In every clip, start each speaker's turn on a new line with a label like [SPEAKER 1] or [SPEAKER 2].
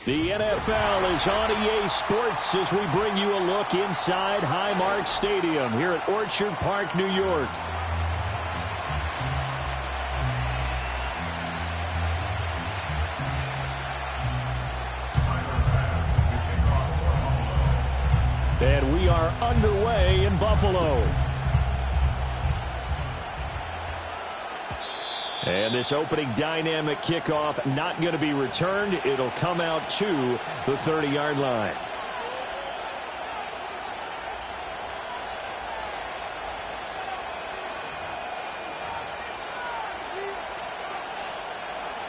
[SPEAKER 1] The NFL is on EA Sports as we bring you a look inside Highmark Stadium here at Orchard Park, New York. And we are underway in Buffalo. And this opening dynamic kickoff not going to be returned. It'll come out to the 30-yard line.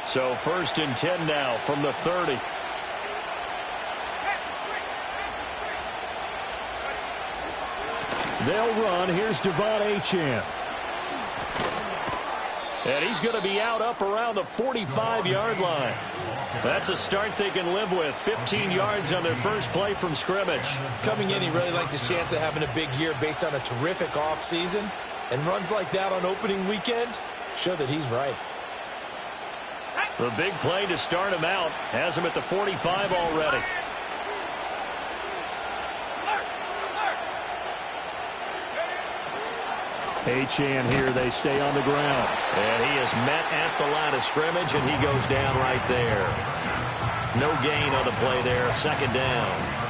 [SPEAKER 1] So 1st and 10 now from the 30. They'll run. Here's Devon Achane. And he's going to be out up around the 45-yard line. That's a start they can live with. 15 yards on their first play from scrimmage.
[SPEAKER 2] Coming in, he really liked his chance of having a big year based on a terrific offseason. And runs like that on opening weekend show that he's right.
[SPEAKER 1] The big play to start him out has him at the 45 already. Achane here, they stay on the ground. And he is met at the line of scrimmage, and he goes down right there. No gain on the play there, 2nd down.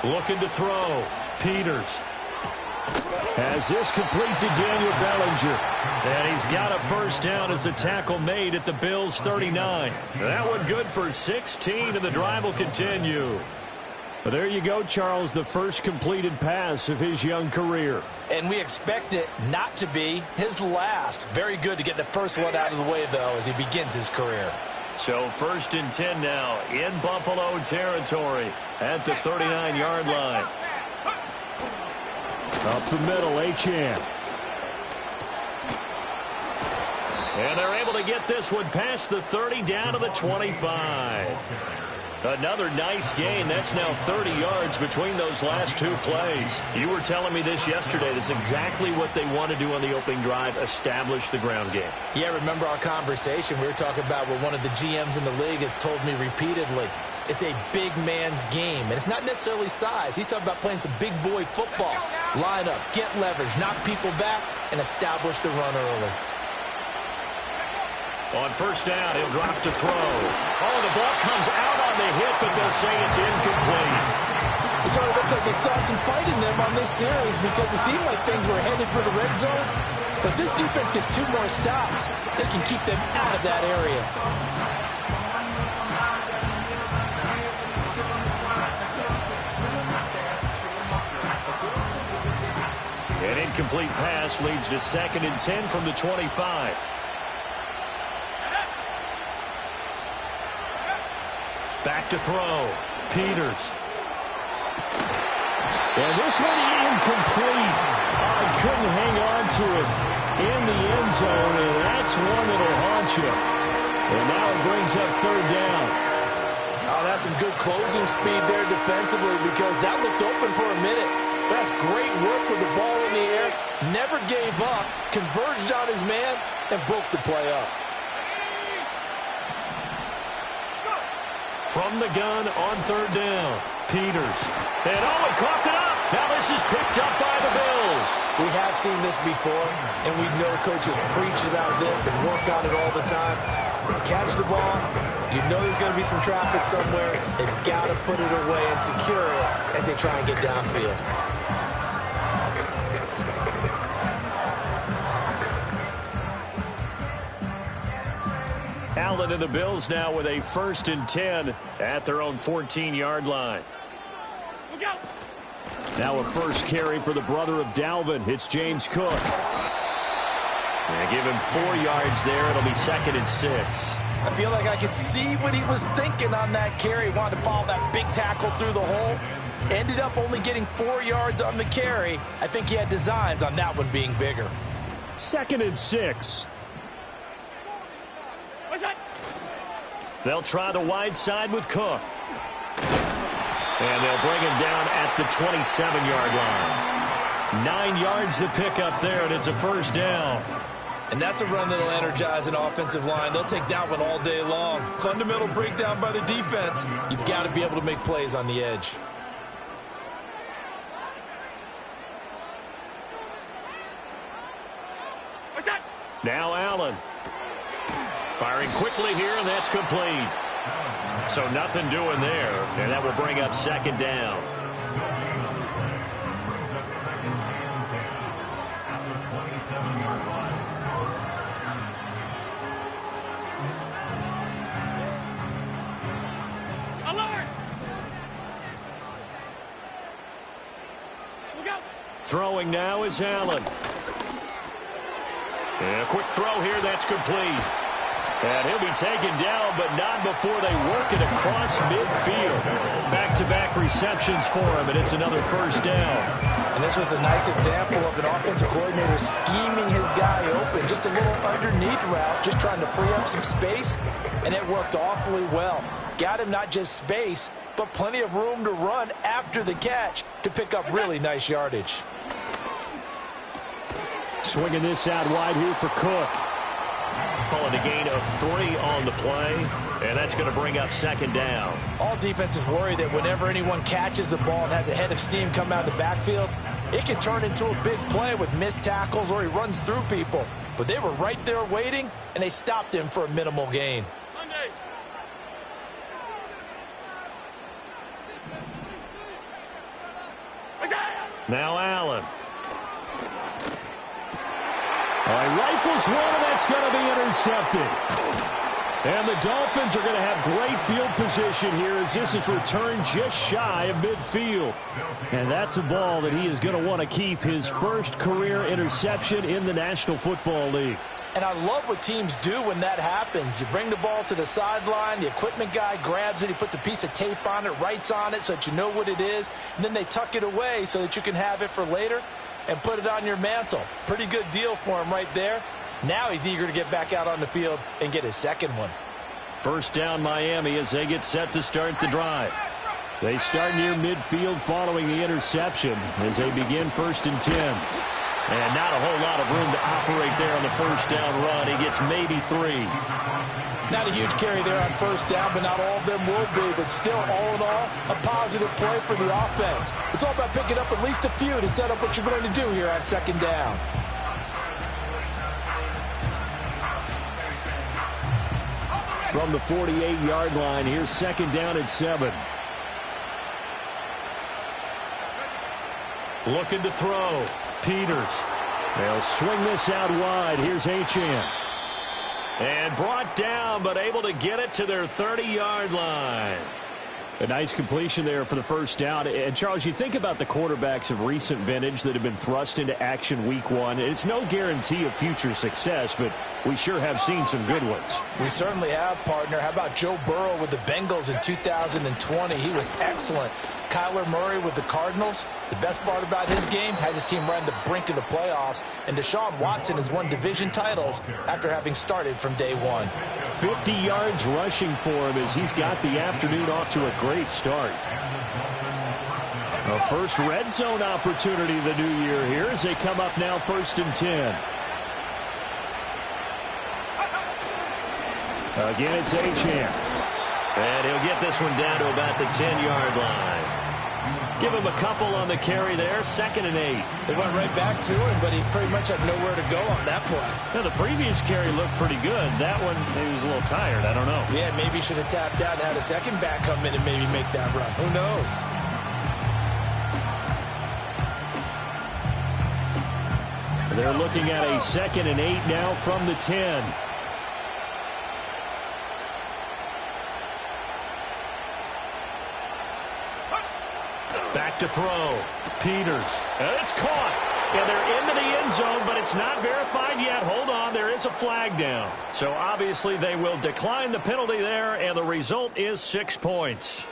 [SPEAKER 1] Looking to throw. Peters has this complete to Daniel Bellinger. And he's got a first down as the tackle made at the Bills' 39. That one good for 16, and the drive will continue. Well, there you go, Charles, the first completed pass of his young career.
[SPEAKER 2] And we expect it not to be his last. Very good to get the first one out of the way, though, as he begins his career.
[SPEAKER 1] So 1st and 10 now in Buffalo territory at the 39-yard line. Up the middle, Achane. And they're able to get this one past the 30 down to the 25. Another nice gain. That's now 30 yards between those last two plays. You were telling me this yesterday. This is exactly what they want to do on the opening drive, establish the ground game.
[SPEAKER 2] Yeah, remember our conversation. We were talking about what one of the GMs in the league has told me repeatedly. It's a big man's game, and it's not necessarily size. He's talking about playing some big boy football. Line up, get leverage, knock people back, and establish the run early.
[SPEAKER 1] On first down, he'll drop to throw. Oh, the ball comes out on the hit, but they'll say it's incomplete.
[SPEAKER 2] It sort of looks like they started some fight in them on this series because it seemed like things were headed for the red zone. But this defense gets 2 more stops. They can keep them out of that area.
[SPEAKER 1] An incomplete pass leads to 2nd and 10 from the 25. Back to throw. Peters. And this one incomplete. I couldn't hang on to it in the end zone, and that's one that'll haunt you. And now it brings up 3rd down.
[SPEAKER 2] Oh, that's some good closing speed there defensively because that looked open for a minute. That's great work with the ball in the air. Never gave up. Converged on his man and broke the play up.
[SPEAKER 1] From the gun on 3rd down, Peters. And he coughed it up. Now this is picked up by the Bills.
[SPEAKER 2] We have seen this before, and we know coaches preach about this and work on it all the time. Catch the ball. You know there's going to be some traffic somewhere. They've got to put it away and secure it as they try and get downfield.
[SPEAKER 1] Allen and the Bills now with a 1st and 10 at their own 14-yard line. Now a first carry for the brother of Dalvin. It's James Cook. And give him 4 yards there. It'll be 2nd and 6.
[SPEAKER 2] I feel like I could see what he was thinking on that carry. He wanted to follow that big tackle through the hole. Ended up only getting 4 yards on the carry. I think he had designs on that one being bigger.
[SPEAKER 1] 2nd and 6. They'll try the wide side with Cook. And they'll bring him down at the 27-yard line. 9 yards to pick up there, and it's a first down.
[SPEAKER 2] And that's a run that'll energize an offensive line. They'll take that one all day long. Fundamental breakdown by the defense. You've got to be able to make plays on the edge.
[SPEAKER 1] Now Allen. Firing quickly here, and that's complete. So nothing doing there, and that will bring up 2nd down. Throwing now is Allen. And a quick throw here, that's complete. And he'll be taken down, but not before they work it across midfield. Back-to-back receptions for him, and it's another first down.
[SPEAKER 2] And this was a nice example of an offensive coordinator scheming his guy open. Just a little underneath route, just trying to free up some space, and it worked awfully well. Got him not just space, but plenty of room to run after the catch to pick up really nice yardage.
[SPEAKER 1] Swinging this out wide here for Cook. Calling a gain of 3 on the play, and that's going to bring up 2nd down.
[SPEAKER 2] All defenses worry that whenever anyone catches the ball and has a head of steam come out of the backfield, it can turn into a big play with missed tackles or he runs through people. But they were right there waiting, and they stopped him for a minimal gain.
[SPEAKER 1] Now Allen. Rifles one, and that's going to be intercepted. And the Dolphins are going to have great field position here as this is returned just shy of midfield. And that's a ball that he is going to want to keep, his first career interception in the National Football League.
[SPEAKER 2] And I love what teams do when that happens. You bring the ball to the sideline, the equipment guy grabs it, he puts a piece of tape on it, writes on it so that you know what it is, and then they tuck it away so that you can have it for later and put it on your mantle. Pretty good deal for him right there. Now he's eager to get back out on the field and get his second one.
[SPEAKER 1] First down Miami as they get set to start the drive. They start near midfield following the interception as they begin 1st and 10. And not a whole lot of room to operate there on the first down run. He gets maybe 3.
[SPEAKER 2] Not a huge carry there on first down, but not all of them will be. But still, all in all, a positive play for the offense. It's all about picking up at least a few to set up what you're going to do here on 2nd down.
[SPEAKER 1] From the 48-yard line, here's 2nd down at 7. Looking to throw. Peters. They'll swing this out wide. Here's Achane. And brought down, but able to get it to their 30-yard line. A nice completion there for the first down. And, Charles, you think about the quarterbacks of recent vintage that have been thrust into action week 1. It's no guarantee of future success, but we sure have seen some good ones.
[SPEAKER 2] We certainly have, partner. How about Joe Burrow with the Bengals in 2020? He was excellent. Kyler Murray with the Cardinals. The best part about his game, has his team right on the brink of the playoffs. And Deshaun Watson has won division titles after having started from day 1.
[SPEAKER 1] 50 yards rushing for him as he's got the afternoon off to a great start. A first red zone opportunity the new year here as they come up now 1st and 10. Again, it's Achane. And he'll get this one down to about the 10-yard line. Give him a couple on the carry there, 2nd and 8.
[SPEAKER 2] They went right back to him, but he pretty much had nowhere to go on that play.
[SPEAKER 1] Now, the previous carry looked pretty good. That one, he was a little tired. I don't know.
[SPEAKER 2] Yeah, maybe he should have tapped out and had a second back come in and maybe make that run. Who knows?
[SPEAKER 1] They're looking at a 2nd and 8 now from the 10. Back to throw. Peters. And it's caught. And they're into the end zone, but it's not verified yet. Hold on. There is a flag down. So obviously they will decline the penalty there, and the result is 6 points.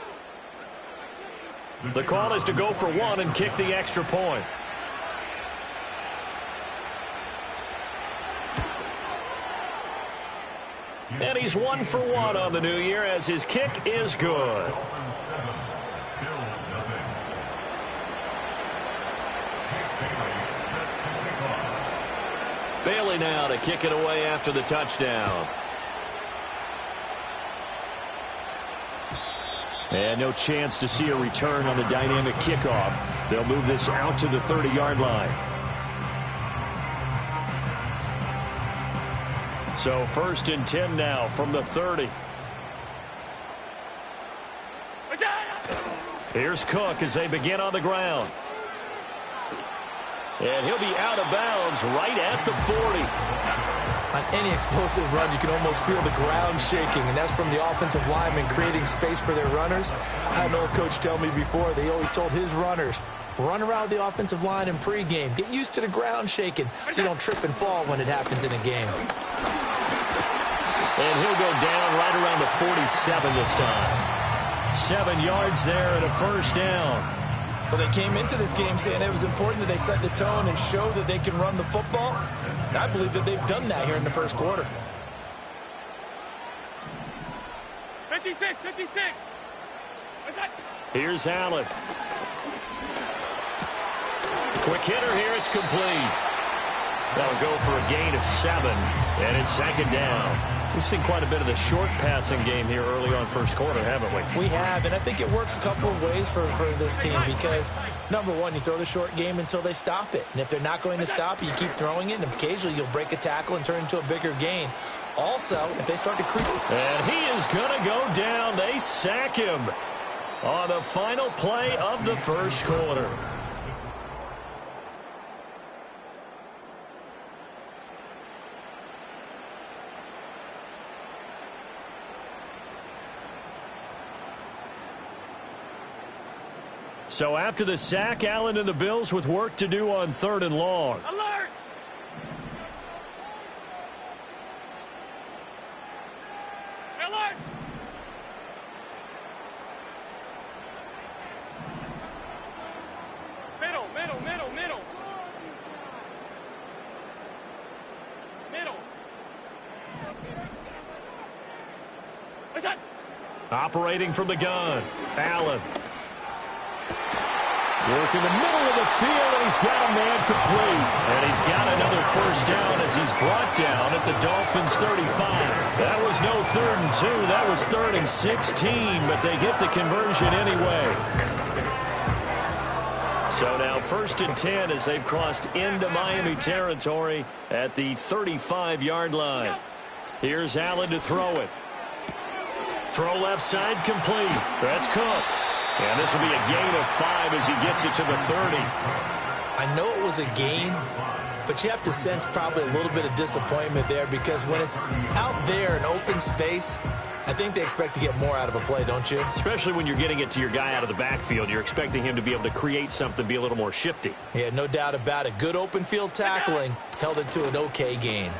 [SPEAKER 1] The call is to go for one and kick the extra point. And he's 1 for 1 on the new year as his kick is good. Bailey now to kick it away after the touchdown. And no chance to see a return on the dynamic kickoff. They'll move this out to the 30-yard line. So 1st and 10 now from the 30. Here's Cook as they begin on the ground. And he'll be out of bounds right at the 40.
[SPEAKER 2] On any explosive run, you can almost feel the ground shaking, and that's from the offensive linemen creating space for their runners. I had an old coach tell me before, they always told his runners, run around the offensive line in pregame. Get used to the ground shaking so you don't trip and fall when it happens in a game.
[SPEAKER 1] And he'll go down right around the 47 this time. 7 yards there and a first down.
[SPEAKER 2] Well, they came into this game saying it was important that they set the tone and show that they can run the football. And I believe that they've done that here in the first quarter.
[SPEAKER 3] 56.
[SPEAKER 1] Here's Allen. Quick hitter here. It's complete. That'll go for a gain of 7. And it's 2nd down. We've seen quite a bit of the short passing game here early on first quarter, haven't we?
[SPEAKER 2] We have, and I think it works a couple of ways for this team because, number one, you throw the short game until they stop it. And if they're not going to stop it, you keep throwing it, and occasionally you'll break a tackle and turn into a bigger gain. Also, if they start to creep.
[SPEAKER 1] And he is going to go down. They sack him on the final play of the first quarter. So after the sack, Allen and the Bills with work to do on 3rd and long.
[SPEAKER 3] Alert! Alert! Middle. What's that?
[SPEAKER 1] Operating from the gun, Allen. Work in the middle of the field, and he's got a man complete. And he's got another first down as he's brought down at the Dolphins' 35. That was no 3rd and 2. That was 3rd and 16, but they get the conversion anyway. So now 1st and 10 as they've crossed into Miami territory at the 35-yard line. Here's Allen to throw it. Throw left side complete. That's Cook. And this will be a gain of 5 as he gets it to the 30.
[SPEAKER 2] I know it was a gain, but you have to sense probably a little bit of disappointment there because when it's out there in open space, I think they expect to get more out of a play, don't you?
[SPEAKER 1] Especially when you're getting it to your guy out of the backfield. You're expecting him to be able to create something, be a little more shifty.
[SPEAKER 2] Yeah, no doubt about it. Good open field tackling held it to an okay gain.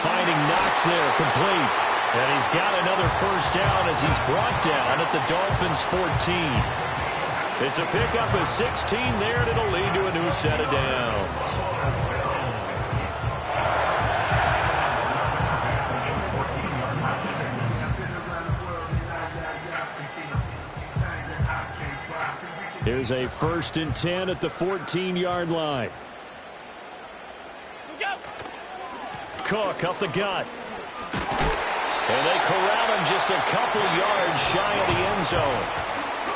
[SPEAKER 1] Finding Knox there, complete. And he's got another first down as he's brought down at the Dolphins' 14. It's a pickup of 16 there, and it'll lead to a new set of downs. Here's a 1st and 10 at the 14-yard line. Cook up the gut. And they corral him just a couple yards shy of the end zone.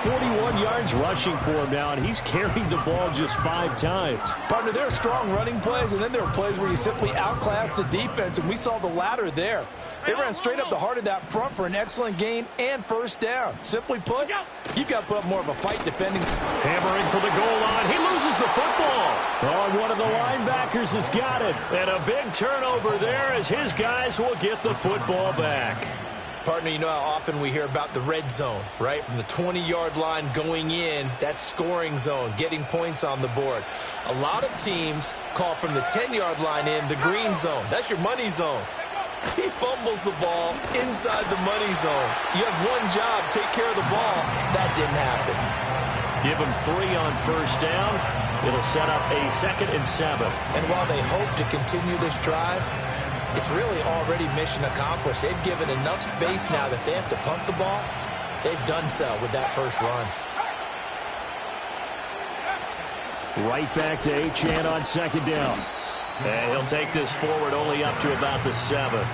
[SPEAKER 1] 41 yards rushing for him now, and he's carried the ball just 5 times.
[SPEAKER 4] Partner, there are strong running plays, and then there are plays where you simply outclass the defense, and we saw the latter there. They ran straight up the heart of that front for an excellent gain and first down. Simply put, you've got to put up more of a fight defending.
[SPEAKER 1] Hammering for the goal line. He loses the football. Oh, and one of the linebackers has got it. And a big turnover there as his guys will get the football back.
[SPEAKER 2] Partner, you know how often we hear about the red zone, right? From the 20-yard line going in, that's scoring zone, getting points on the board. A lot of teams call from the 10-yard line in the green zone. That's your money zone. He fumbles the ball inside the money zone. You have one job, take care of the ball. That didn't happen.
[SPEAKER 1] Give him 3 on first down. It'll set up a 2nd and 7.
[SPEAKER 2] And while they hope to continue this drive, it's really already mission accomplished. They've given enough space now that they have to punt the ball. They've done so with that first run.
[SPEAKER 1] Right back to Achane on 2nd down. And he'll take this forward only up to about the 7.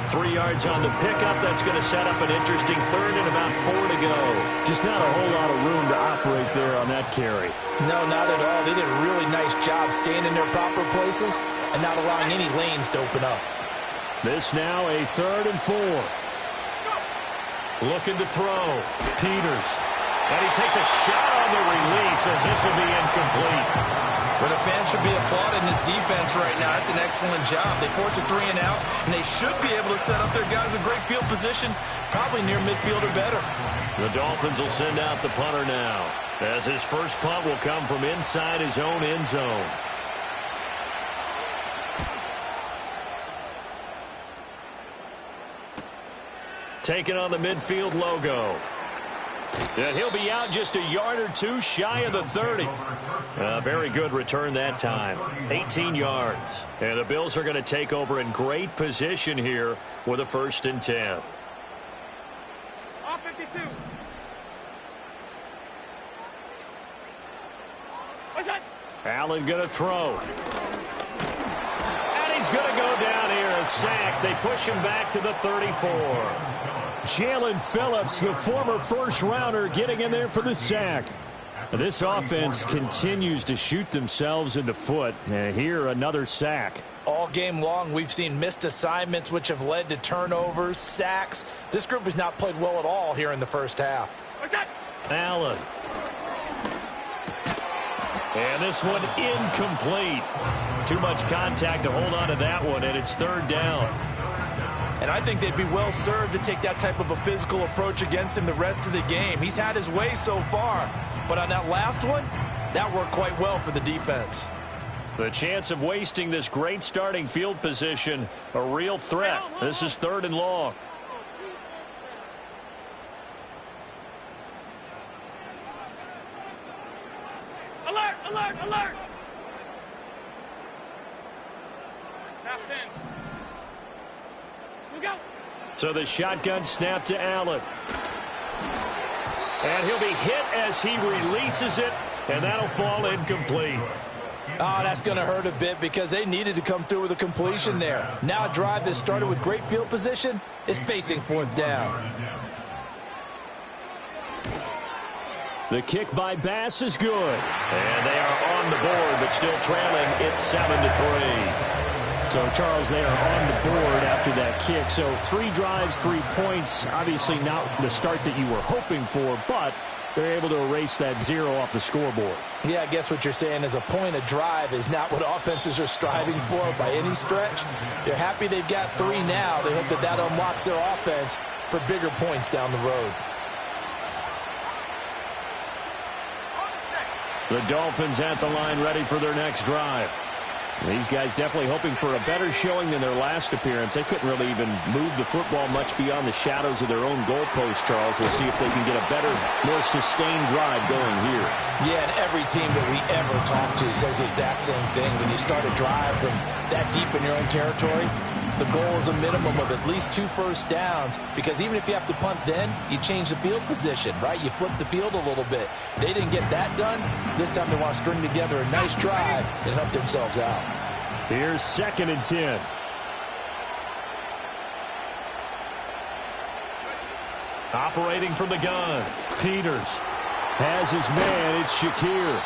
[SPEAKER 1] 3 yards on the pickup. That's going to set up an interesting 3rd and about 4 to go. Just not a whole lot of room to operate there on that carry.
[SPEAKER 2] No, not at all. They did a really nice job staying in their proper places and not allowing any lanes to open up.
[SPEAKER 1] This now a 3rd and 4. Looking to throw. Peters. And he takes a shot on the release as this will be incomplete.
[SPEAKER 2] Well, the fans should be applauding this defense right now. It's an excellent job. They force a 3 and out, and they should be able to set up their guys in great field position, probably near midfield or better.
[SPEAKER 1] The Dolphins will send out the punter now, as his first punt will come from inside his own end zone. Taking on the midfield logo. And he'll be out just a yard or 2 shy of the 30. A very good return that time. 18 yards. And the Bills are going to take over in great position here with a 1st and 10.
[SPEAKER 3] Off 52. What's that?
[SPEAKER 1] Allen going to throw. And he's going to go down here, a sack. They push him back to the 34. Jalen Phillips, the former first-rounder, getting in there for the sack. This offense continues to shoot themselves in the foot. And here, another sack.
[SPEAKER 2] All game long, we've seen missed assignments, which have led to turnovers, sacks. This group has not played well at all here in the first half.
[SPEAKER 3] What's that?
[SPEAKER 1] Allen. And this one incomplete. Too much contact to hold on to that one, and it's 3rd down.
[SPEAKER 2] And I think they'd be well served to take that type of a physical approach against him the rest of the game. He's had his way so far, but on that last one, that worked quite well for the defense.
[SPEAKER 1] The chance of wasting this great starting field position, a real threat. This is 3rd and long.
[SPEAKER 3] Alert! Alert! Alert! Half 10. We go.
[SPEAKER 1] So the shotgun snap to Allen. And he'll be hit as he releases it, and that'll fall incomplete.
[SPEAKER 2] Oh, that's going to hurt a bit because they needed to come through with a completion there. Now a drive that started with great field position is facing 4th down.
[SPEAKER 1] The kick by Bass is good. And they are on the board, but still trailing. It's 7-3. So, Charles, they are on the board after that kick. So 3 drives, 3 points. Obviously not the start that you were hoping for, but they're able to erase that 0 off the scoreboard.
[SPEAKER 2] Yeah, I guess what you're saying is a point of drive is not what offenses are striving for by any stretch. They're happy they've got 3 now. They hope that that unlocks their offense for bigger points down the road.
[SPEAKER 1] The Dolphins at the line ready for their next drive. These guys definitely hoping for a better showing than their last appearance. They couldn't really even move the football much beyond the shadows of their own goalpost, Charles. We'll see if they can get a better, more sustained drive going here.
[SPEAKER 2] Yeah, and every team that we ever talk to says the exact same thing. When you start a drive from that deep in your own territory, the goal is a minimum of at least 2 first downs, because even if you have to punt then, you change the field position, right? You flip the field a little bit. They didn't get that done. This time they want to string together a nice drive and help themselves out.
[SPEAKER 1] Here's 2nd and 10. Operating from the gun, Peters has his man. It's Shakir.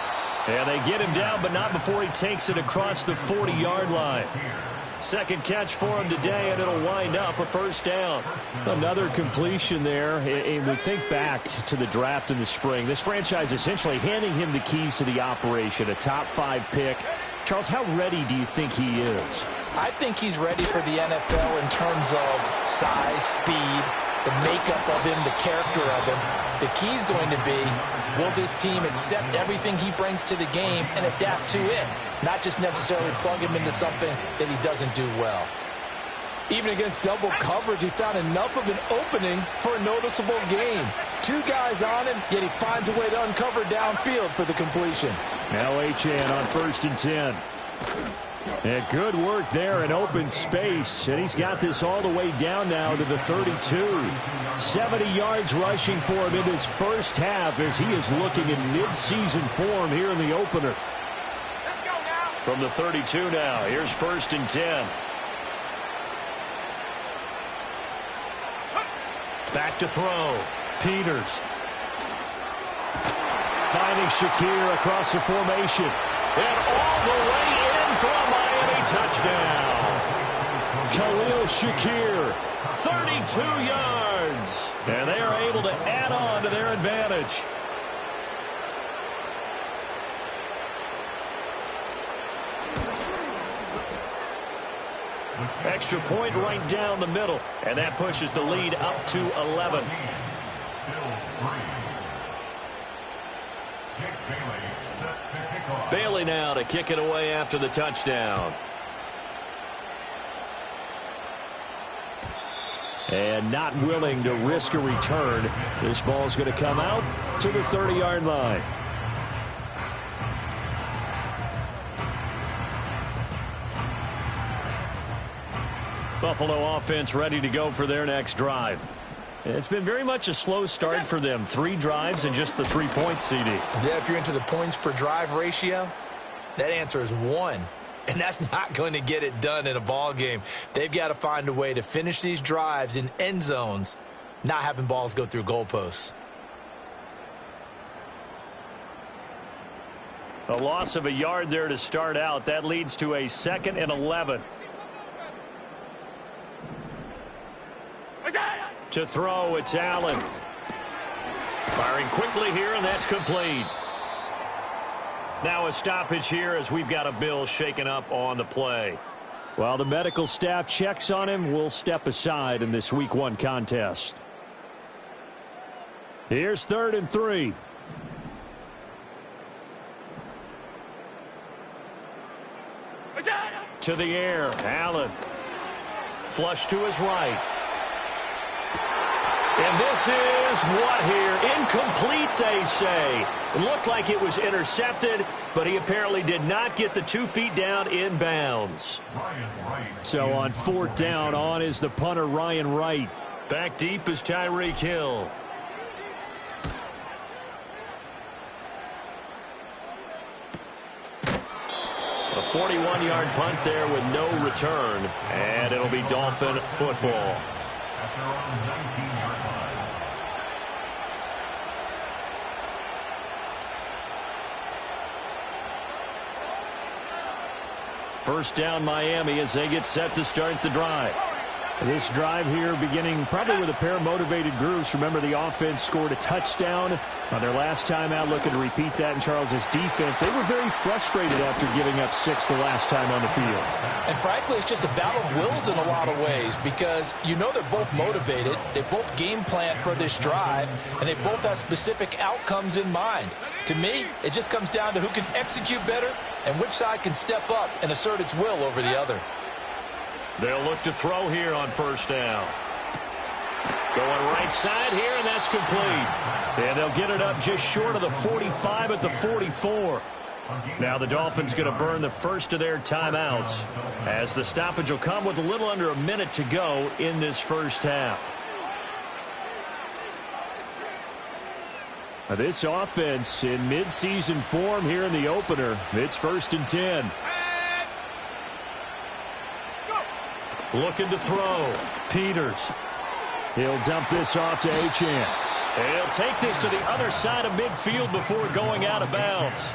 [SPEAKER 1] And they get him down, but not before he takes it across the 40-yard line. Second catch for him today, and it'll wind up a 1st down. Another completion there. And we think back to the draft in the spring. This franchise essentially handing him the keys to the operation, a top 5 pick. Charles, how ready do you think he is?
[SPEAKER 2] I think he's ready for the NFL in terms of size, speed, the makeup of him, the character of him. The key's going to be, will this team accept everything he brings to the game and adapt to it? Not just necessarily plug him into something that he doesn't do well.
[SPEAKER 4] Even against double coverage, he found enough of an opening for a noticeable gain. 2 guys on him, yet he finds a way to uncover downfield for the completion.
[SPEAKER 1] Now Achane on 1st and 10. And good work there in open space. And he's got this all the way down now to the 32. 70 yards rushing for him in his first half as he is looking in mid-season form here in the opener.
[SPEAKER 3] Let's go now.
[SPEAKER 1] From the 32 now, here's 1st and 10. Back to throw. Peters. Finding Shakir across the formation. And all the way in for a Miami touchdown. Khalil Shakir, 32 yards. And they are able to add on to their advantage. Extra point right down the middle. And that pushes the lead up to 11. Bailey now to kick it away after the touchdown. And not willing to risk a return. This ball is going to come out to the 30-yard line. Buffalo offense ready to go for their next drive. It's been very much a slow start for them. 3 drives and just the 3 points, CD.
[SPEAKER 2] Yeah, if you're into the points per drive ratio, that answer is 1. And that's not going to get it done in a ball game. They've got to find a way to finish these drives in end zones, not having balls go through goalposts.
[SPEAKER 1] A loss of a yard there to start out. That leads to a 2nd and 11. To throw, it's Allen. Firing quickly here, and that's complete. Now a stoppage here as we've got a Bill shaken up on the play. While the medical staff checks on him, we'll step aside in this Week 1 contest. Here's 3rd and 3. To the air, Allen. Flush to his right. And this is what here? Incomplete, they say. It looked like it was intercepted, but he apparently did not get the 2 feet down in bounds. So on 4th down, on is the punter, Ryan Wright. Back deep is Tyreek Hill. A 41-yard punt there with no return, and it'll be Dolphin football. First down Miami as they get set to start the drive. This drive here beginning probably with a pair of motivated groups. Remember, the offense scored a touchdown on their last time out. Looking to repeat that in Charles's defense. They were very frustrated after giving up 6 the last time on the field.
[SPEAKER 4] And frankly, it's just a battle of wills in a lot of ways because you know they're both motivated. They both game plan for this drive, and they both have specific outcomes in mind. To me, it just comes down to who can execute better and which side can step up and assert its will over the other.
[SPEAKER 1] They'll look to throw here on 1st down. Going right side here, and that's complete. And they'll get it up just short of the 45 at the 44. Now the Dolphins going to burn the first of their timeouts as the stoppage will come with a little under a minute to go in this first half. Now this offense in midseason form here in the opener. It's 1st and 10. Looking to throw. Peters. He'll dump this off to Achane. And he'll take this to the other side of midfield before going out of bounds.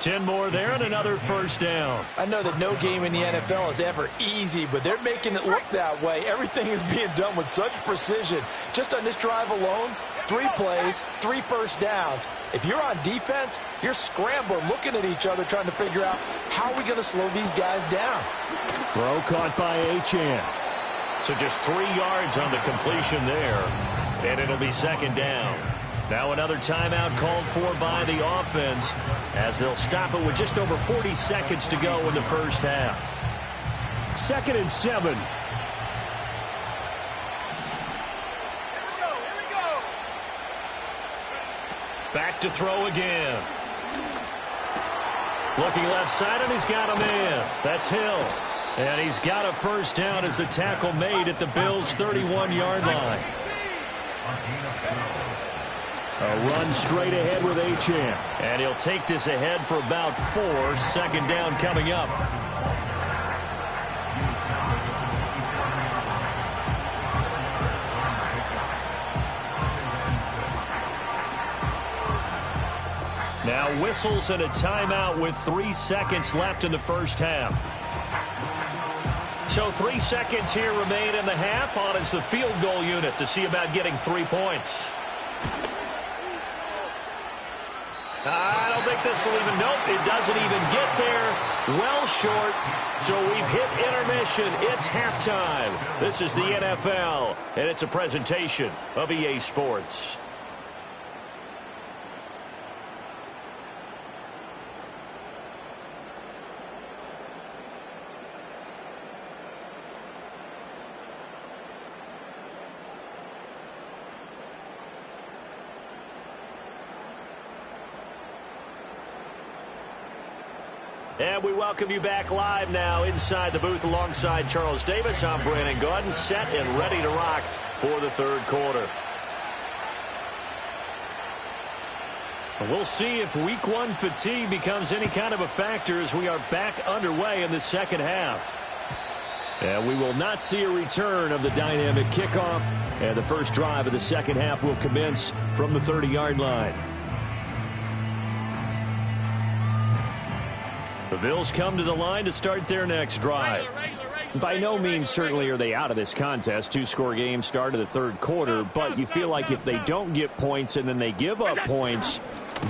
[SPEAKER 1] 10 more there and another 1st down.
[SPEAKER 4] I know that no game in the NFL is ever easy, but they're making it look that way. Everything is being done with such precision. Just on this drive alone, 3 plays, 3 first downs. If you're on defense, you're scrambling, looking at each other, trying to figure out how are we going to slow these guys down.
[SPEAKER 1] Throw caught by Achane. So just 3 yards on the completion there, and it'll be 2nd down. Now another timeout called for by the offense as they'll stop it with just over 40 seconds to go in the first half. 2nd and 7. Back to throw again. Looking left side, and he's got a man. That's Hill. And he's got a first down as the tackle made at the Bills' 31-yard line. A run straight ahead with Achane. And he'll take this ahead for about 4. Second down coming up. Now whistles and a timeout with 3 seconds left in the first half. So 3 seconds here remain in the half. On is the field goal unit to see about getting 3 points. I don't think this will even, nope, it doesn't even get there. Well short, so we've hit intermission. It's halftime. This is the NFL, and it's a presentation of EA Sports. And we welcome you back live now inside the booth alongside Charles Davis. I'm Brandon Gaudin, set and ready to rock for the third quarter. We'll see if week 1 fatigue becomes any kind of a factor as we are back underway in the second half. And we will not see a return of the dynamic kickoff. And the first drive of the second half will commence from the 30-yard line. The Bills come to the line to start their next drive. By no means certainly are they out of this contest. 2-score game start of the third quarter, but you feel like if they don't get points and then they give up points,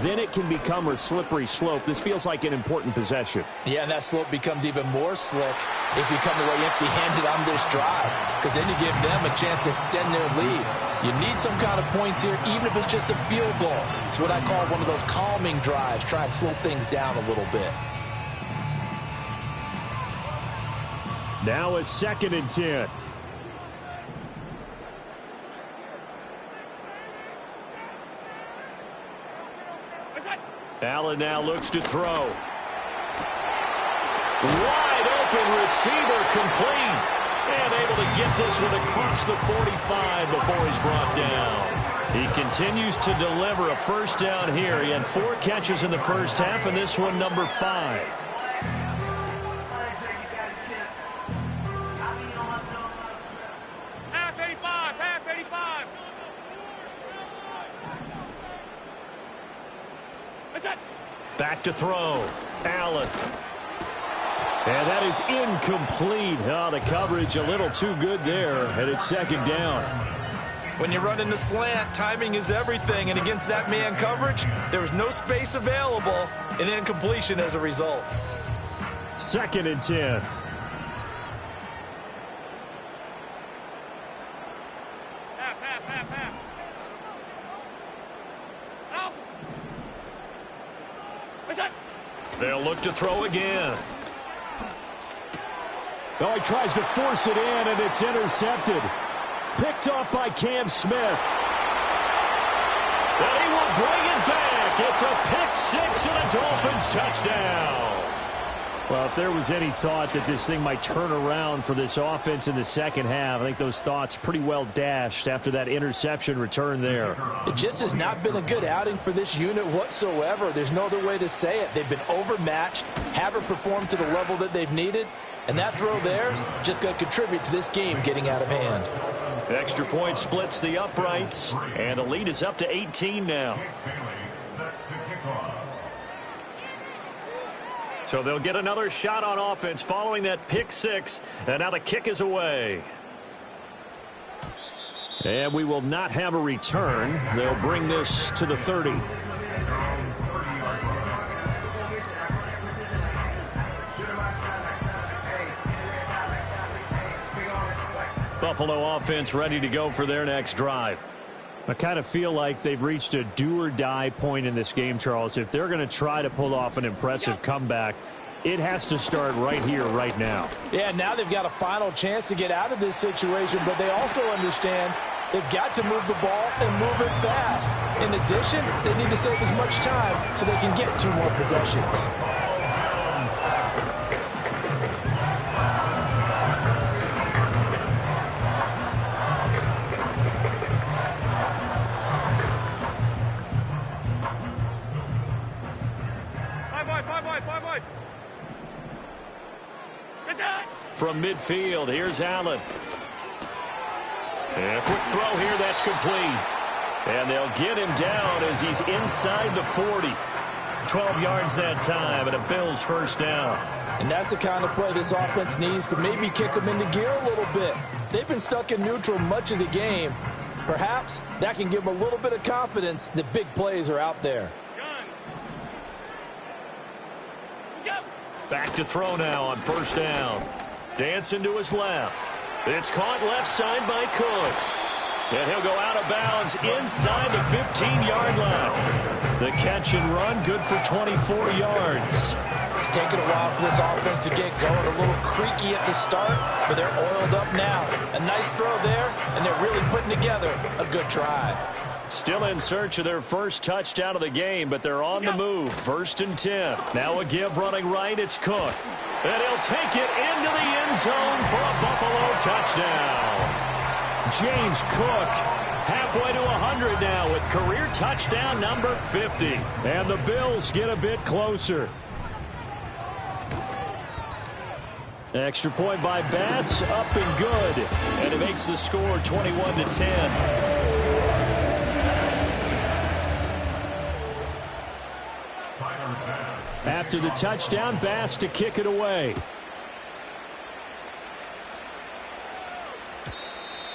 [SPEAKER 1] then it can become a slippery slope. This feels like an important possession.
[SPEAKER 2] Yeah, and that slope becomes even more slick if you come away empty-handed on this drive, because then you give them a chance to extend their lead. You need some kind of points here, even if it's just a field goal. It's what I call one of those calming drives. Try and slow things down a little bit.
[SPEAKER 1] Now a 2nd and 10. Allen now looks to throw. Wide open receiver complete. And able to get this one across the 45 before he's brought down. He continues to deliver a first down here. He had 4 catches in the first half, and this one number 5. Back to throw. Allen. And that is incomplete. Oh, the coverage a little too good there, and it's second down.
[SPEAKER 4] When you're running the slant, timing is everything, and against that man coverage, there was no space available, and incompletion as a result.
[SPEAKER 1] 2nd and 10. They'll look to throw again. Oh, he tries to force it in, and it's intercepted. Picked off by Cam Smith. And he will bring it back. It's a pick-6 and a Dolphins touchdown. Well, if there was any thought that this thing might turn around for this offense in the second half, I think those thoughts pretty well dashed after that interception return there.
[SPEAKER 4] It just has not been a good outing for this unit whatsoever. There's no other way to say it. They've been overmatched, haven't performed to the level that they've needed, and that throw there is just going to contribute to this game getting out of hand.
[SPEAKER 1] Extra point splits the uprights, and the lead is up to 18 now. So they'll get another shot on offense following that pick-6, and now the kick is away. And we will not have a return. They'll bring this to the 30. Buffalo offense ready to go for their next drive. I kind of feel like they've reached a do-or-die point in this game, Charles. If they're going to try to pull off an impressive comeback, it has to start right here, right now.
[SPEAKER 4] Yeah, now they've got a final chance to get out of this situation, but they also understand They've got to move the ball and move it fast. In addition, they need to save as much time so they can get 2 more possessions.
[SPEAKER 1] From midfield, here's Allen. And a quick throw here, that's complete. And they'll get him down as he's inside the 40. 12 yards that time, and a Bills first down.
[SPEAKER 4] And that's the kind of play this offense needs to maybe kick them into gear a little bit. They've been stuck in neutral much of the game. Perhaps that can give them a little bit of confidence that big plays are out there.
[SPEAKER 1] Back to throw now on first down. Dancing to his left. It's caught left side by Cooks. And he'll go out of bounds inside the 15-yard line. The catch and run, good for 24 yards.
[SPEAKER 4] It's taken a while for this offense to get going. A little creaky at the start, but they're oiled up now. A nice throw there, and they're really putting together a good drive.
[SPEAKER 1] Still in search of their first touchdown of the game, but they're on the move. 1st and 10. Now a give running right, it's Cook. And he'll take it into the end zone for a Buffalo touchdown. James Cook halfway to 100 now with career touchdown number 50. And the Bills get a bit closer. Extra point by Bass, up and good. And it makes the score 21-10. After the touchdown, Bass to kick it away.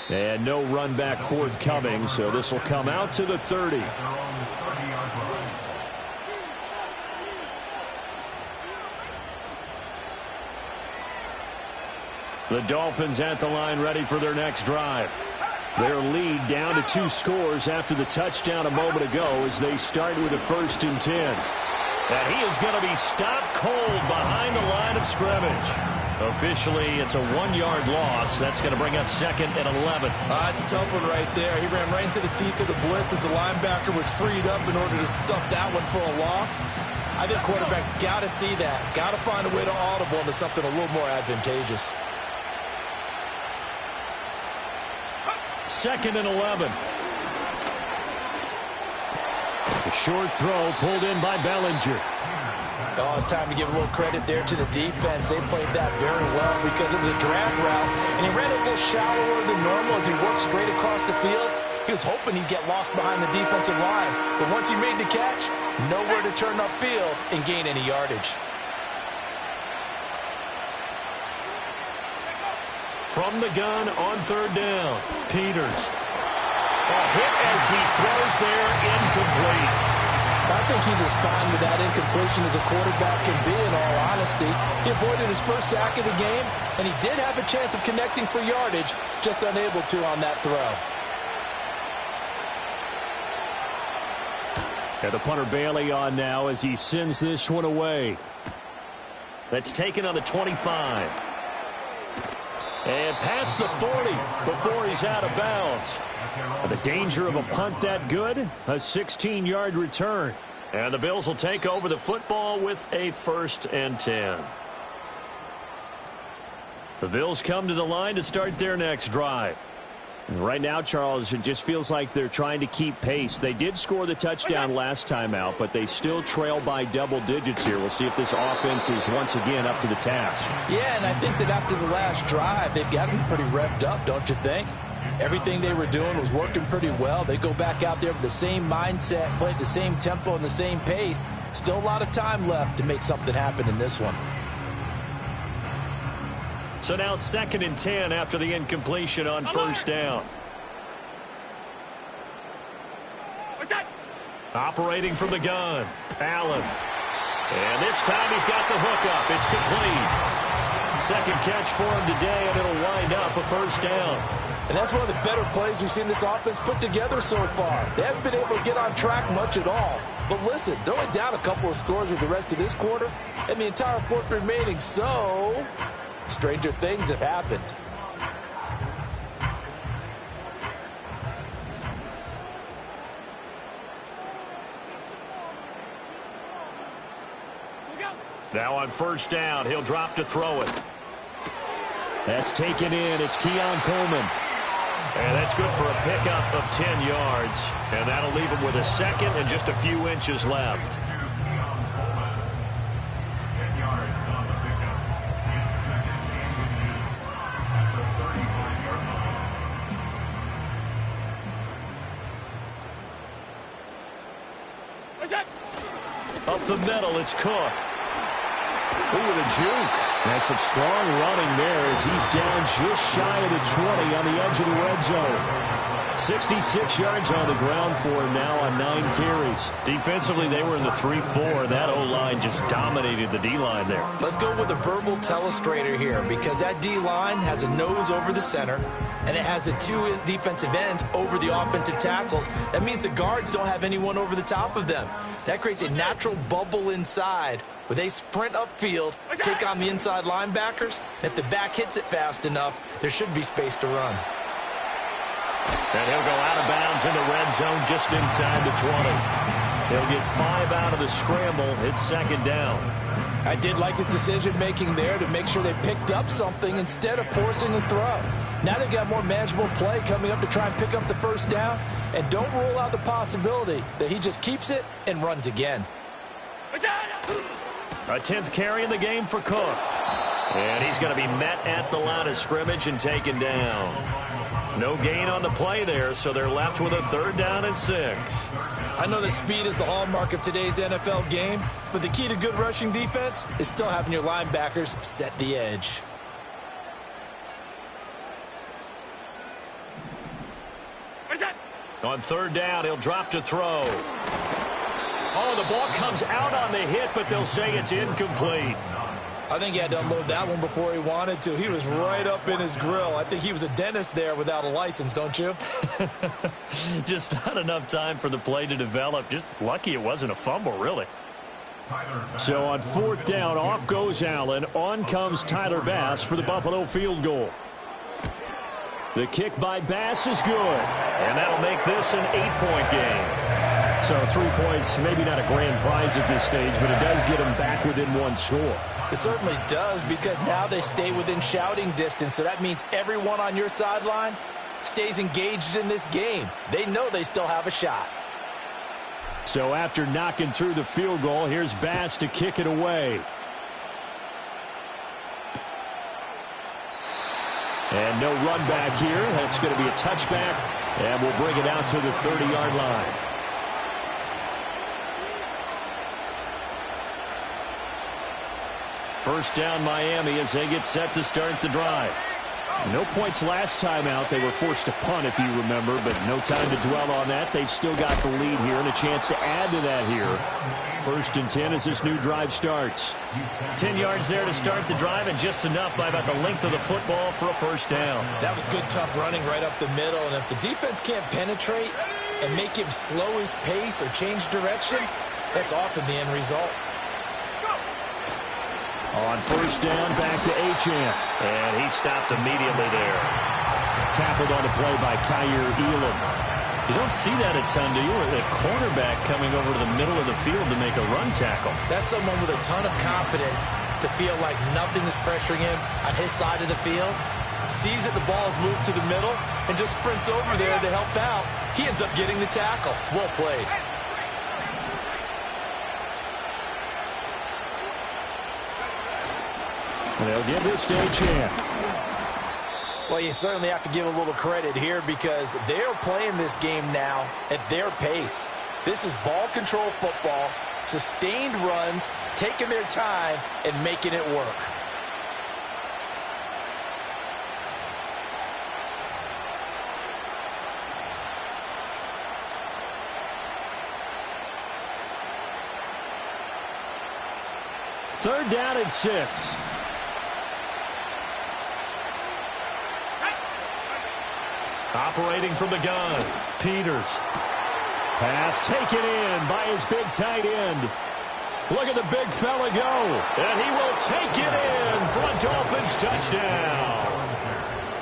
[SPEAKER 1] And no run back forthcoming, so this will come out to the 30. The Dolphins at the line ready for their next drive. Their lead down to 2 scores after the touchdown a moment ago as they start with a 1st and 10. And he is going to be stopped cold behind the line of scrimmage. Officially, it's a 1-yard loss. That's going to bring up 2nd and 11.
[SPEAKER 2] It's a tough one right there. He ran right into the teeth of the blitz as the linebacker was freed up in order to stuff that one for a loss. I think quarterbacks got to see that. Got to find a way to audible into something a little more advantageous.
[SPEAKER 1] 2nd and 11. A short throw pulled in by Bellinger.
[SPEAKER 4] Oh, it's time to give a little credit there to the defense. They played that very well because it was a drag route, and he ran a little shallower than normal as he worked straight across the field. He was hoping he'd get lost behind the defensive line, but once he made the catch, nowhere to turn upfield and gain any yardage.
[SPEAKER 1] From the gun on 3rd down, Peters. A hit as he throws there, incomplete.
[SPEAKER 4] I think he's as fine with that incompletion as a quarterback can be, in all honesty. He avoided his first sack of the game, and he did have a chance of connecting for yardage, just unable to on that throw.
[SPEAKER 1] And the punter Bailey on now as he sends this one away. That's taken on the 25. And past the 40 before he's out of bounds. The danger of a punt that good, a 16-yard return. And the Bills will take over the football with a 1st and 10. The Bills come to the line to start their next drive. And right now, Charles, it just feels like they're trying to keep pace. They did score the touchdown last time out, but they still trail by double digits here. We'll see if this offense is once again up to the task.
[SPEAKER 4] Yeah, and I think that after the last drive, they've gotten pretty revved up, don't you think? Everything they were doing was working pretty well. They go back out there with the same mindset, play at the same tempo and the same pace. Still a lot of time left to make something happen in this one.
[SPEAKER 1] So now 2nd and 10 after the incompletion on 1st down. Operating from the gun, Allen. And this time he's got the hook up. It's complete. 2nd catch for him today, and it'll wind up a 1st down.
[SPEAKER 4] And that's one of the better plays we've seen this offense put together so far. They haven't been able to get on track much at all. But listen, they're only down a couple of scores with the rest of this quarter, and the entire 4th remaining, so stranger things have happened.
[SPEAKER 1] Now on first down, he'll drop to throw it. That's taken in. It's Keon Coleman. And that's good for a pickup of 10 yards. And that'll leave him with a second and just a few inches left. Up the middle, it's Cook. Ooh, with a juke. That's some strong running there as he's down just shy of the 20 on the edge of the red zone. 66 yards on the ground for him now on 9 carries. Defensively, they were in the 3-4. That O-line just dominated the D-line there.
[SPEAKER 2] Let's go with a verbal telestrator here because that D-line has a nose over the center and it has a 2 defensive end over the offensive tackles. That means the guards don't have anyone over the top of them. That creates a natural bubble inside where they sprint upfield, take on the inside linebackers, and if the back hits it fast enough, there should be space to run.
[SPEAKER 1] And he'll go out of bounds in the red zone just inside the 20. He'll get 5 out of the scramble. It's second down.
[SPEAKER 4] I did like his decision-making there to make sure they picked up something instead of forcing the throw. Now they've got more manageable play coming up to try and pick up the first down. And don't rule out the possibility that he just keeps it and runs again.
[SPEAKER 1] A 10th carry in the game for Cook. And he's going to be met at the line of scrimmage and taken down. No gain on the play there, so they're left with a 3rd down and 6.
[SPEAKER 2] I know that speed is the hallmark of today's NFL game, but the key to good rushing defense is still having your linebackers set the edge.
[SPEAKER 1] On 3rd down, he'll drop to throw. Oh, the ball comes out on the hit, but they'll say it's incomplete.
[SPEAKER 2] I think he had to unload that one before he wanted to. He was right up in his grill. I think he was a dentist there without a license, don't you?
[SPEAKER 1] Just not enough time for the play to develop. Just lucky it wasn't a fumble, really. So on 4th down, off goes Allen. On comes Tyler Bass for the Buffalo field goal. The kick by Bass is good. And that'll make this an 8-point game. So 3 points, maybe not a grand prize at this stage, but it does get them back within 1 score.
[SPEAKER 2] It certainly does because now they stay within shouting distance. So that means everyone on your sideline stays engaged in this game. They know they still have a shot.
[SPEAKER 1] So after knocking through the field goal, here's Bass to kick it away. And no run back here. That's going to be a touchback, and we'll bring it out to the 30-yard line. First down Miami as they get set to start the drive. No points last time out. They were forced to punt, if you remember, but no time to dwell on that. They've still got the lead here and a chance to add to that here. 1st and 10 as this new drive starts. 10 yards there to start the drive, and just enough by about the length of the football for a first down.
[SPEAKER 2] That was good, tough running right up the middle, and if the defense can't penetrate and make him slow his pace or change direction, that's often the end result.
[SPEAKER 1] On first down, back to Achane. And he stopped immediately there. Tackled on the play by Kaiir Elam. You don't see that a ton, do you? A cornerback coming over to the middle of the field to make a run tackle.
[SPEAKER 2] That's someone with a ton of confidence to feel like nothing is pressuring him on his side of the field. Sees that the ball is moved to the middle and just sprints over there to help out. He ends up getting the tackle. Well played.
[SPEAKER 1] They'll give this to Achane.
[SPEAKER 2] Well, you certainly have to give a little credit here because they're playing this game now at their pace. This is ball control football, sustained runs, taking their time, and making it work.
[SPEAKER 1] Third down and 6. Operating from the gun, Peters. Pass taken in by his big tight end. Look at the big fella go. And he will take it in for a Dolphins touchdown.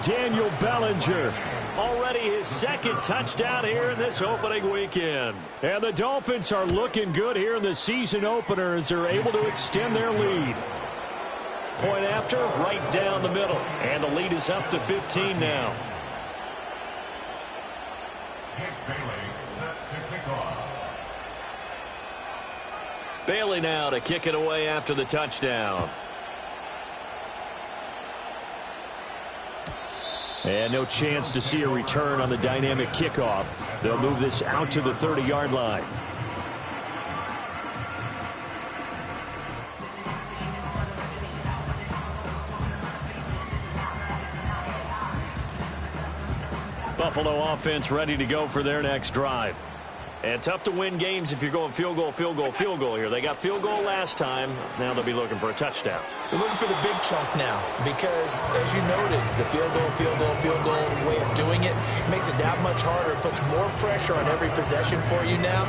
[SPEAKER 1] Daniel Bellinger Already his second touchdown here in this opening weekend. And the Dolphins are looking good here in the season opener as they're able to extend their lead. Point after, right down the middle. And the lead is up to 15 now. Bailey now to kick it away after the touchdown. And no chance to see a return on the dynamic kickoff. They'll move this out to the 30-yard line. Buffalo offense ready to go for their next drive. And tough to win games if you're going field goal, field goal, field goal here. They got field goal last time. Now they'll be looking for a touchdown.
[SPEAKER 2] They're looking for the big chunk now because, as you noted, the field goal, field goal, field goal way of doing it makes it that much harder. It puts more pressure on every possession for you now.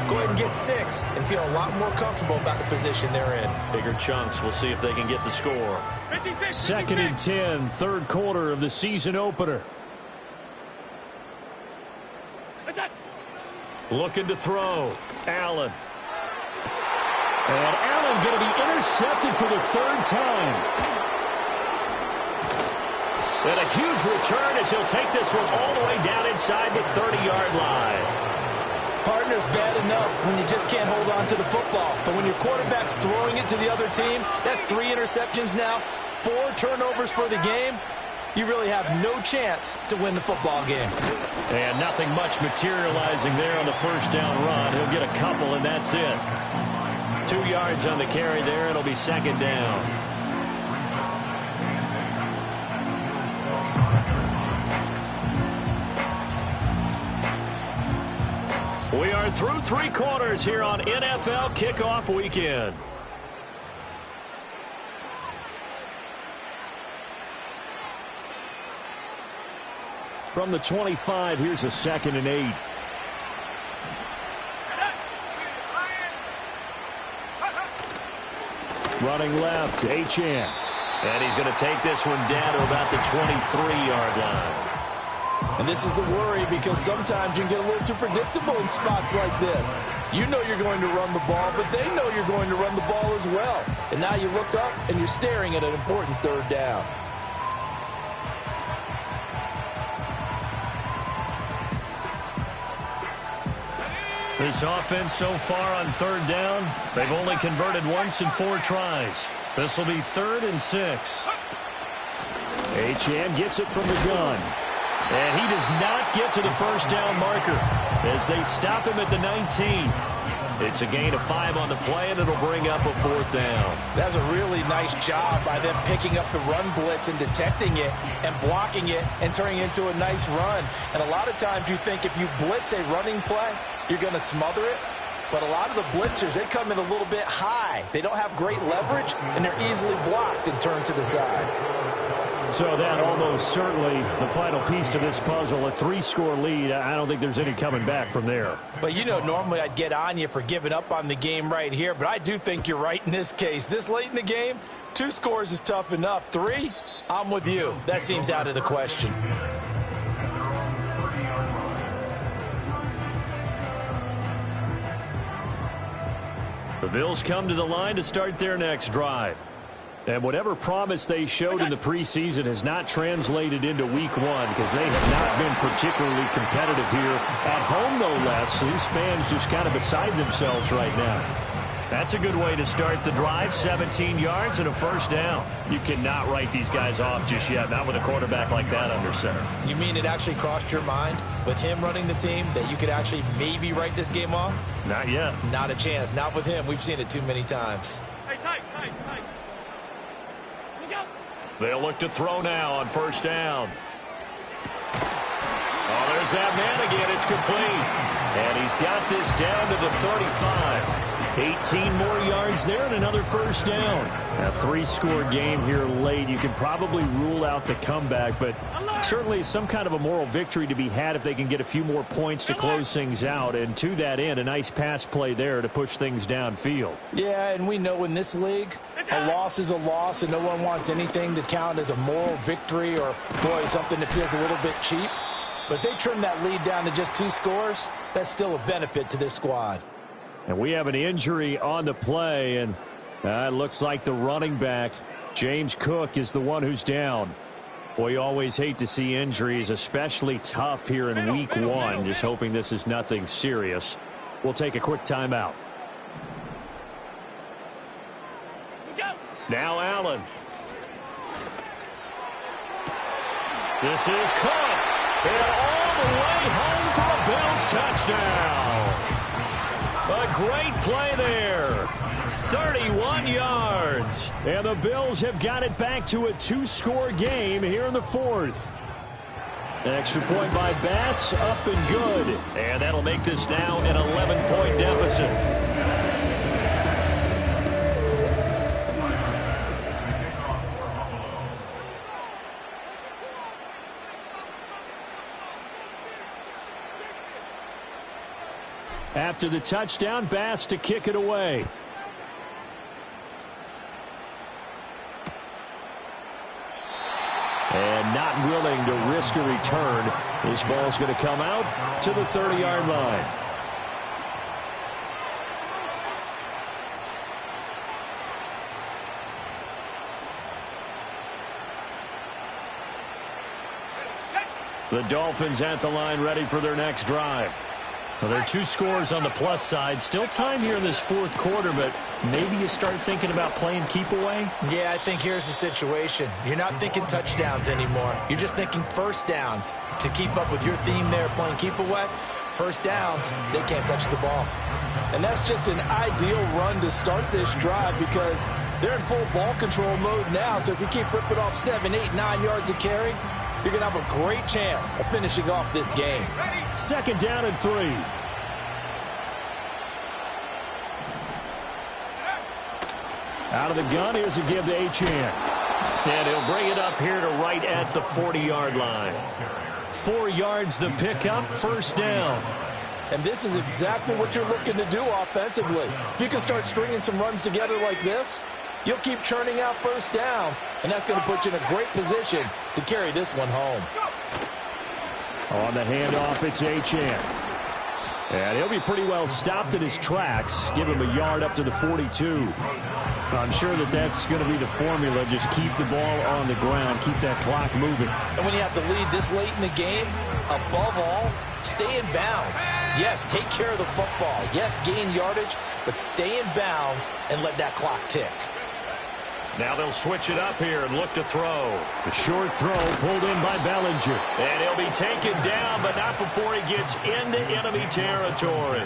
[SPEAKER 2] Go ahead and get 6 and feel a lot more comfortable about the position they're in.
[SPEAKER 1] Bigger chunks. We'll see if they can get the score. 56, 2nd and 10, third quarter of the season opener. Looking to throw. Allen. And Allen going to be intercepted for the 3rd time. And a huge return as he'll take this one all the way down inside the 30-yard line.
[SPEAKER 2] Partner's bad enough when you just can't hold on to the football. But when your quarterback's throwing it to the other team, that's 3 interceptions now, 4 turnovers for the game. You really have no chance to win the football game.
[SPEAKER 1] And nothing much materializing there on the first down run. He'll get a couple, and that's it. 2 yards on the carry there. It'll be 2nd down. We are through 3 quarters here on NFL Kickoff Weekend. From the 25, here's a 2nd and 8. Running left, Achane. And he's going to take this one down to about the 23-yard line.
[SPEAKER 4] And this is the worry because sometimes you can get a little too predictable in spots like this. You know you're going to run the ball, but they know you're going to run the ball as well. And now you look up and you're staring at an important 3rd down.
[SPEAKER 1] This offense so far on 3rd down, they've only converted once in 4 tries. This will be 3rd and 6. Achane gets it from the gun. And he does not get to the first down marker as they stop him at the 19. It's a gain of 5 on the play, and it'll bring up a 4th down.
[SPEAKER 4] That's a really nice job by them picking up the run blitz and detecting it and blocking it and turning it into a nice run. And a lot of times you think if you blitz a running play, you're going to smother it. But a lot of the blitzers, they come in a little bit high. They don't have great leverage, and they're easily blocked and turned to the side.
[SPEAKER 1] So that almost certainly the final piece to this puzzle, a 3-score lead. I don't think there's any coming back from there.
[SPEAKER 4] But, you know, normally I'd get on you for giving up on the game right here, but I do think you're right in this case. This late in the game, 2 scores is tough enough. 3, I'm with you. That seems out of the question.
[SPEAKER 1] The Bills come to the line to start their next drive. And whatever promise they showed in the preseason has not translated into week 1 because they have not been particularly competitive here. At home, no less. These fans just kind of beside themselves right now. That's a good way to start the drive. 17 yards and a 1st down. You cannot write these guys off just yet, not with a quarterback like that under center.
[SPEAKER 2] You mean it actually crossed your mind with him running the team that you could actually maybe write this game off?
[SPEAKER 1] Not yet.
[SPEAKER 2] Not a chance. Not with him. We've seen it too many times.
[SPEAKER 3] Tight.
[SPEAKER 1] They'll look to throw now on 1st down. Oh, there's that man again. It's complete. And he's got this down to the 35. 18 more yards there and another 1st down. A 3-score game here late. You can probably rule out the comeback, but certainly some kind of a moral victory to be had if they can get a few more points to close things out. And to that end, a nice pass play there to push things downfield.
[SPEAKER 4] Yeah, and we know in this league, a loss is a loss, and no one wants anything to count as a moral victory or, boy, something that feels a little bit cheap.
[SPEAKER 2] But they trim that lead down to just 2 scores. That's still a benefit to this squad.
[SPEAKER 1] And we have an injury on the play, and it looks like the running back, James Cook, is the one who's down. Boy, you always hate to see injuries, especially tough here in week 1. Just hoping this is nothing serious. We'll take a quick timeout. Now Allen. This is Cook. And all the way home for a Bills touchdown. A great play there. 31 yards. And the Bills have got it back to a 2-score game here in the 4th. An extra point by Bass, up and good. And that'll make this now an 11-point deficit. After the touchdown, Bass to kick it away. And not willing to risk a return. This ball's going to come out to the 30-yard line. The Dolphins at the line, ready for their next drive. Well, there are 2 scores on the plus side. Still time here in this 4th quarter, but maybe you start thinking about playing keep away?
[SPEAKER 2] Yeah, I think here's the situation. You're not thinking touchdowns anymore. You're just thinking first downs. To keep up with your theme there, playing keep away, first downs, they can't touch the ball.
[SPEAKER 4] And that's just an ideal run to start this drive because they're in full ball control mode now. So if you keep ripping off 7, 8, 9 yards of carry, you're going to have a great chance of finishing off this game.
[SPEAKER 1] 2nd down and 3. Out of the gun, here's a give to Achane. And he'll bring it up here to right at the 40-yard line. 4 yards the pickup, first down.
[SPEAKER 4] And this is exactly what you're looking to do offensively. If you can start stringing some runs together like this, you'll keep churning out first downs, and that's going to put you in a great position to carry this one home.
[SPEAKER 1] On the handoff, it's Achane. And he'll be pretty well stopped in his tracks. Give him a yard up to the 42. I'm sure that's going to be the formula. Just keep the ball on the ground. Keep that clock moving.
[SPEAKER 4] And when you have the lead this late in the game, above all, stay in bounds. Yes, take care of the football. Yes, gain yardage, but stay in bounds and let that clock tick.
[SPEAKER 1] Now they'll switch it up here and look to throw. The short throw pulled in by Bellinger. And he'll be taken down, but not before he gets into enemy territory.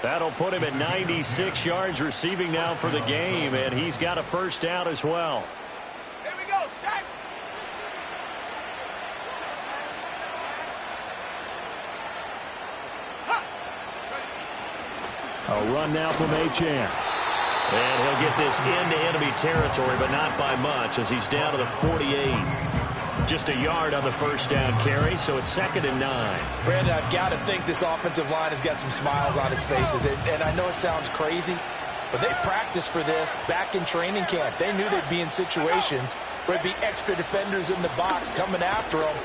[SPEAKER 1] That'll put him at 96 yards receiving now for the game, and he's got a first down as well.
[SPEAKER 3] Here we go, set.
[SPEAKER 1] A run now from Achane. And he'll get this into enemy territory, but not by much as he's down to the 48. Just a yard on the first down carry, so it's 2nd and 9.
[SPEAKER 4] Brandon, I've got to think this offensive line has got some smiles on its faces. And I know it sounds crazy, but they practiced for this back in training camp. They knew they'd be in situations where there'd be extra defenders in the box coming after them,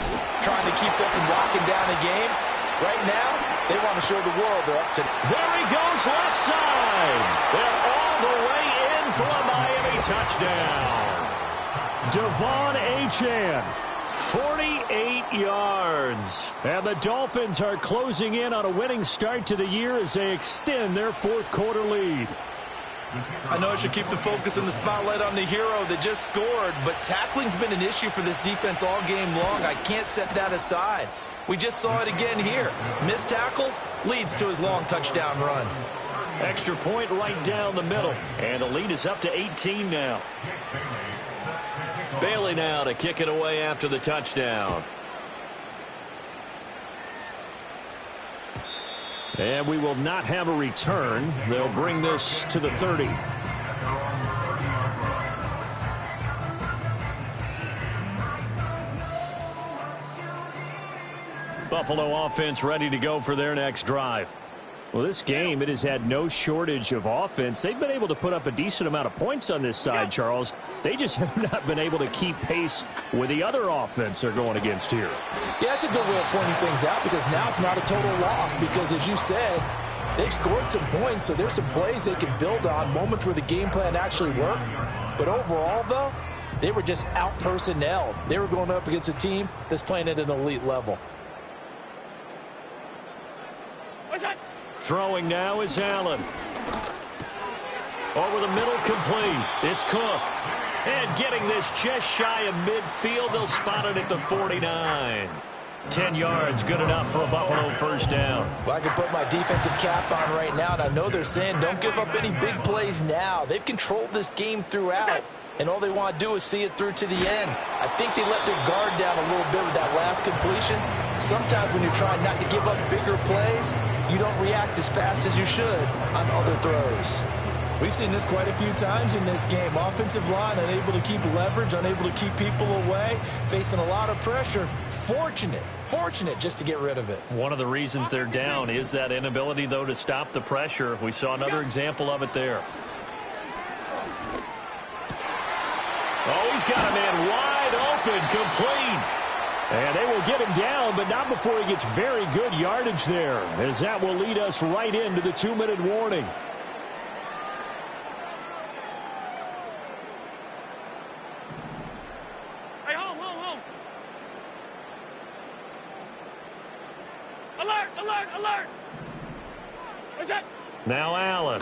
[SPEAKER 4] trying to keep them from locking down a game. Right now, they want to show the world they're up to.
[SPEAKER 1] There he goes, left side. They're all the way in for a Miami touchdown. Devon Achane, 48 yards. And the Dolphins are closing in on a winning start to the year as they extend their 4th quarter lead.
[SPEAKER 2] I know I should keep the focus and the spotlight on the hero that just scored, but tackling's been an issue for this defense all game long. I can't set that aside. We just saw it again here. Missed tackles leads to his long touchdown run.
[SPEAKER 1] Extra point right down the middle. And the lead is up to 18 now. Bailey now to kick it away after the touchdown. And we will not have a return. They'll bring this to the 30. Buffalo offense ready to go for their next drive. Well, this game, it has had no shortage of offense. They've been able to put up a decent amount of points on this side, Charles. They just have not been able to keep pace with the other offense they're going against here.
[SPEAKER 2] Yeah, that's a good way of pointing things out because now it's not a total loss because, as you said, they've scored some points, so there's some plays they can build on, moments where the game plan actually worked. But overall, though, they were just out-personnelled. They were going up against a team that's playing at an elite level.
[SPEAKER 1] Throwing now is Allen. Over the middle, complete. It's Cook. And getting this just shy of midfield, they'll spot it at the 49. 10 yards, good enough for a Buffalo first down.
[SPEAKER 2] Well, I can put my defensive cap on right now, and I know they're saying don't give up any big plays now. They've controlled this game throughout, and all they want to do is see it through to the end. I think they let their guard down a little bit with that last completion. Sometimes when you're trying not to give up bigger plays, you don't react as fast as you should on other throws. We've seen this quite a few times in this game. Offensive line unable to keep leverage, unable to keep people away, facing a lot of pressure. Fortunate just to get rid of it.
[SPEAKER 1] One of the reasons they're down is that inability, though, to stop the pressure. We saw another example of it there. Oh, he's got a man wide open, complete. And they will get him down, but not before he gets very good yardage there, as that will lead us right into the 2-minute warning.
[SPEAKER 3] Hey, home. Alert. What's that?
[SPEAKER 1] Now Allen.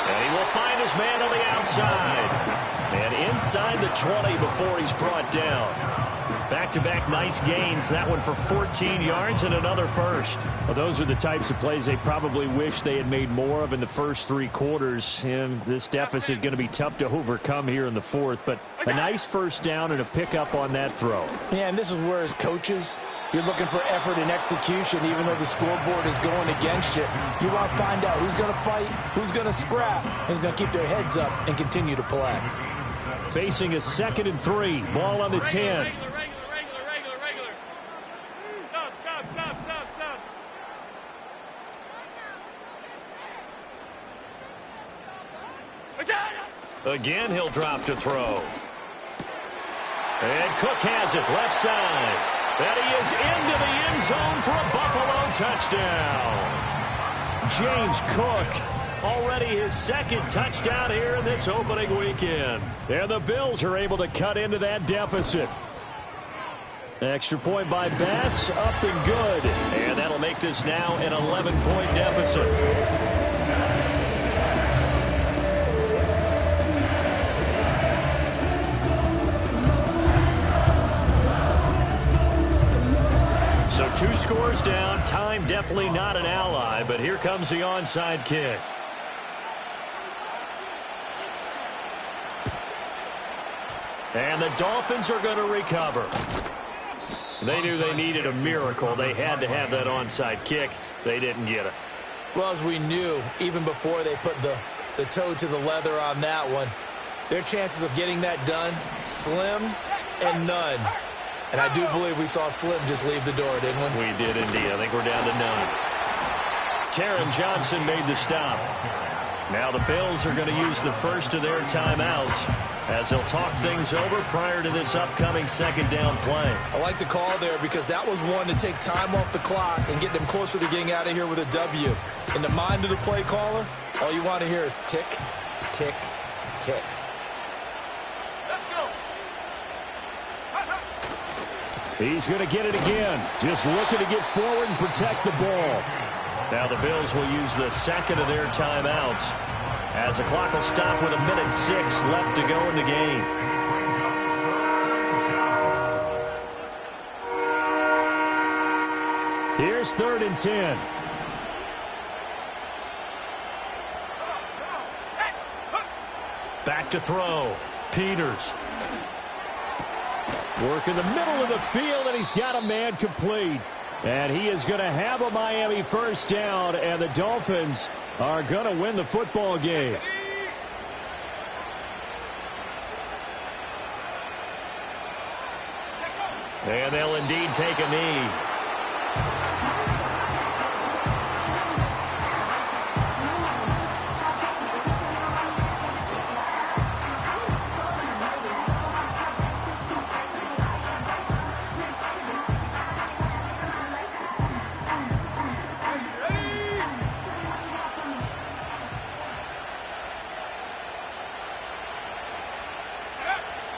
[SPEAKER 1] And he will find his man on the outside. And inside the 20 before he's brought down. Back-to-back nice gains. That one for 14 yards and another first. Well, those are the types of plays they probably wish they had made more of in the first 3 quarters. And this deficit going to be tough to overcome here in the fourth. But a nice first down and a pickup on that throw.
[SPEAKER 2] Yeah, and this is where as coaches, you're looking for effort and execution, even though the scoreboard is going against you. You want to find out who's going to fight, who's going to scrap, who's going to keep their heads up and continue to play.
[SPEAKER 1] Facing a 2nd and 3. Ball on the 10.
[SPEAKER 3] Regular. Stop. What's that?
[SPEAKER 1] Again, he'll drop to throw. And Cook has it, left side. And he is into the end zone for a Buffalo touchdown. James Cook, already his 2nd touchdown here in this opening weekend. And the Bills are able to cut into that deficit. Extra point by Bass, up and good. And that'll make this now an 11-point deficit. So 2 scores down. Time definitely not an ally, but here comes the onside kick. And the Dolphins are going to recover. They knew they needed a miracle. They had to have that onside kick. They didn't get it.
[SPEAKER 2] Well, as we knew, even before they put the toe to the leather on that one, their chances of getting that done, slim and none. And I do believe we saw Slim just leave the door, didn't we?
[SPEAKER 1] We did indeed. I think we're down to none. Taron Johnson made the stop. Now the Bills are going to use the first of their timeouts as they'll talk things over prior to this upcoming 2nd down play.
[SPEAKER 2] I like the call there because that was one to take time off the clock and get them closer to getting out of here with a W. In the mind of the play caller, all you want to hear is tick, tick, tick.
[SPEAKER 1] He's going to get it again. Just looking to get forward and protect the ball. Now the Bills will use the 2nd of their timeouts as the clock will stop with 1:06 left to go in the game. Here's 3rd and 10. Back to throw. Peters. Work in the middle of the field, and he's got a man complete. And he is going to have a Miami first down, and the Dolphins are going to win the football game. And they'll indeed take a knee.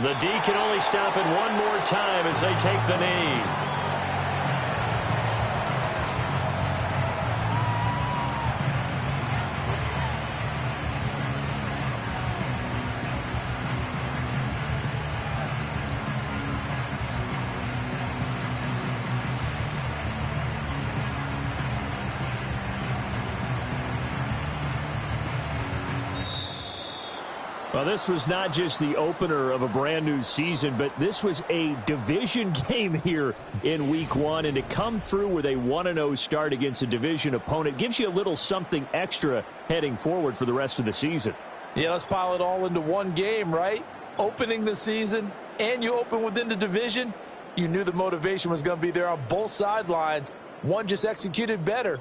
[SPEAKER 1] The D can only stop it one more time as they take the knee.
[SPEAKER 5] Well, this was not just the opener of a brand new season, but this was a division game here in week 1. And to come through with a 1-0 start against a division opponent gives you a little something extra heading forward for the rest of the season.
[SPEAKER 4] Yeah, let's pile it all into one game, right? Opening the season, and you open within the division. You knew the motivation was going to be there on both sidelines. One just executed better.